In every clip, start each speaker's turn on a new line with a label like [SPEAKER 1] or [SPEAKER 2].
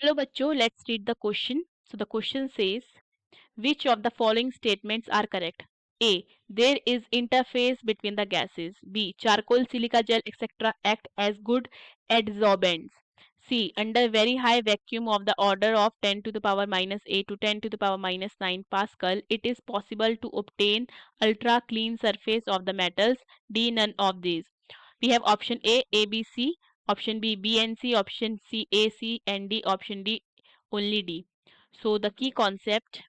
[SPEAKER 1] Hello बच्चों, let's read the question. So the question says, which of the following statements are correct? A. There is interface between the gases. B. Charcoal, silica gel, etc. act as good adsorbents. C. Under very high vacuum of the order of 10 to the power minus 8 to 10 to the power minus 9 Pascal, it is possible to obtain ultra clean surface of the metals. D. None of these. We have option A, B, C, option B and C, option C, A, C, and D, option D, only D. So the key concept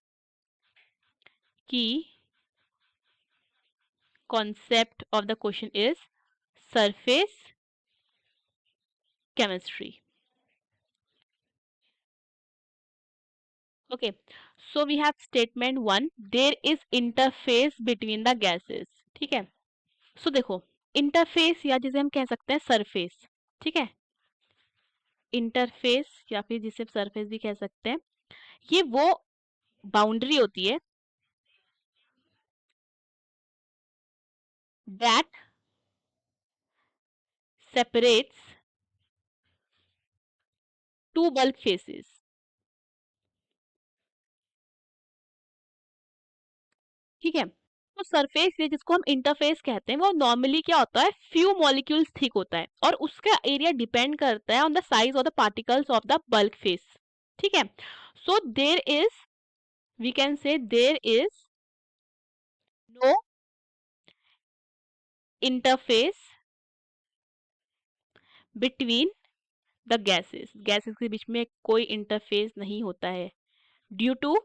[SPEAKER 1] of the question is surface chemistry. Okay, so we have statement 1, there is interface between the gases. ठीक है, so देखो interface या जिसे हम कह सकते हैं surface. ठीक है, इंटरफेस या फिर जिसे सरफेस भी कह सकते हैं, ये वो बाउंड्री होती है that separates two bulk faces. ठीक है, तो सरफेस ये जिसको हम इंटरफेस कहते हैं वो नॉर्मली क्या होता है, फ्यू मॉलिक्यूल्स थिक होता है और उसका एरिया डिपेंड करता है on the size of the particles of the bulk phase. ठीक है, so there is, we can say there is no interface between the gases. Gases के बीच में कोई इंटरफेस नहीं होता है ड्यू टू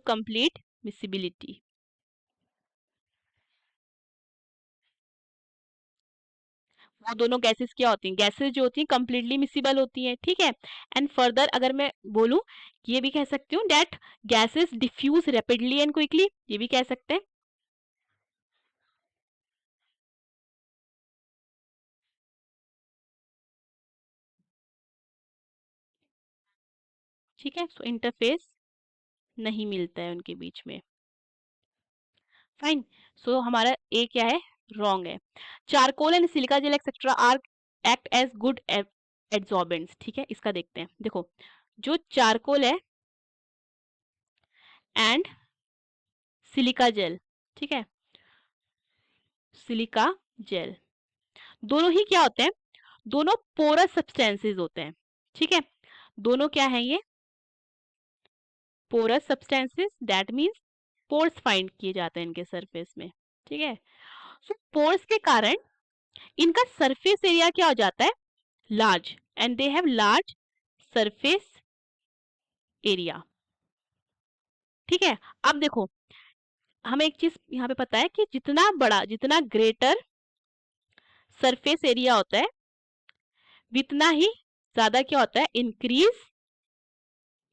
[SPEAKER 1] कंप्लीट मिसिबिलिटी. वो दोनों गैसेस क्या होती हैं, गैसेस जो होती हैं कंप्लीटली मिसिबल होती हैं. ठीक है, एंड फर्दर अगर मैं बोलूं, ये भी कह सकती हूँ that gases diffuse rapidly and quickly, ये भी कह सकते हैं. ठीक है, सो इंटरफेस नहीं मिलता है उनके बीच में. फाइन, सो हमारा ए क्या है, रॉन्ग है. Charcoal and silica gel etcetera are act as good absorbents. ठीक है, इसका देखते हैं. देखो, जो चारकोल है एंड सिलिका जेल, ठीक है, सिलिका जेल दोनों ही क्या होते हैं, दोनों पोरस सब्सटेंसेस होते हैं. ठीक है, दोनों क्या है ये, porous substances. That means pores find किए जाते हैं इनके सरफेस में. ठीक है, सो पोर्स के कारण इनका सरफेस एरिया क्या हो जाता है, large, and they have large surface area. ठीक है, अब देखो हमें एक चीज यहाँ पे पता है कि जितना बड़ा, जितना ग्रेटर सरफेस एरिया होता है उतना ही ज्यादा क्या होता है,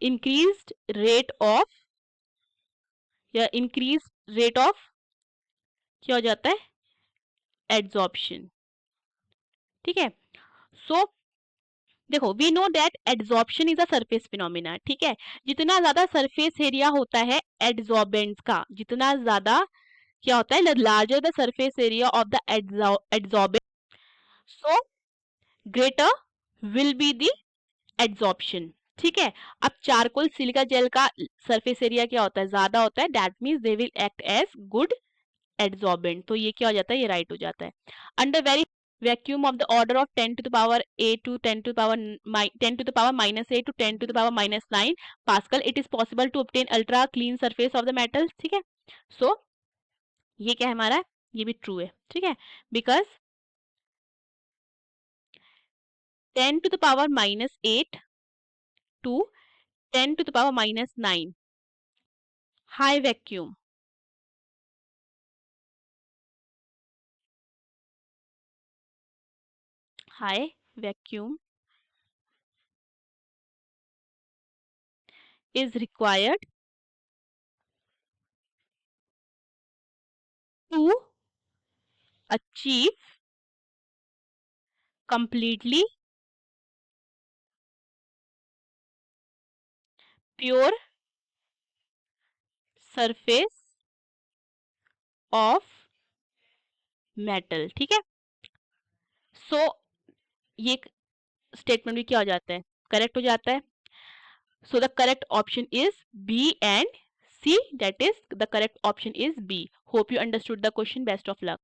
[SPEAKER 1] इंक्रीज्ड रेट ऑफ, या इंक्रीज रेट ऑफ क्या हो जाता है, एड्सॉर्प्शन. ठीक है, सो देखो we know that adsorption is a surface phenomena. ठीक है, जितना ज्यादा सरफेस एरिया होता है एड्सॉर्बेंट्स का, जितना ज्यादा क्या होता है, larger the surface area of the adsorbent, so greater will be the adsorption. ठीक है, अब चारकोल सिलिका जेल का सरफेस एरिया क्या होता है, ज्यादा होता है. That means they will act as good adsorbent. तो ये क्या हो जाता है, ये राइट हो जाता है. Under very vacuum of the order of 10 to the power 8 to 10 to the power 10 to the power minus 8 to 10 to the power minus 9 Pascal, it is possible to obtain ultra clean surface of the metal. ठीक है, so ये क्या है हमारा, ये भी true है. ठीक है, because 10 to the power minus 8 to 10 to the power minus 9 high vacuum, high vacuum is required to achieve completely pure surface of metal. ठीक है, सो ये स्टेटमेंट भी क्या हो जाता है, करेक्ट हो जाता है. So the correct option is B and C. That is the correct option is B. Hope you understood the question. Best of luck.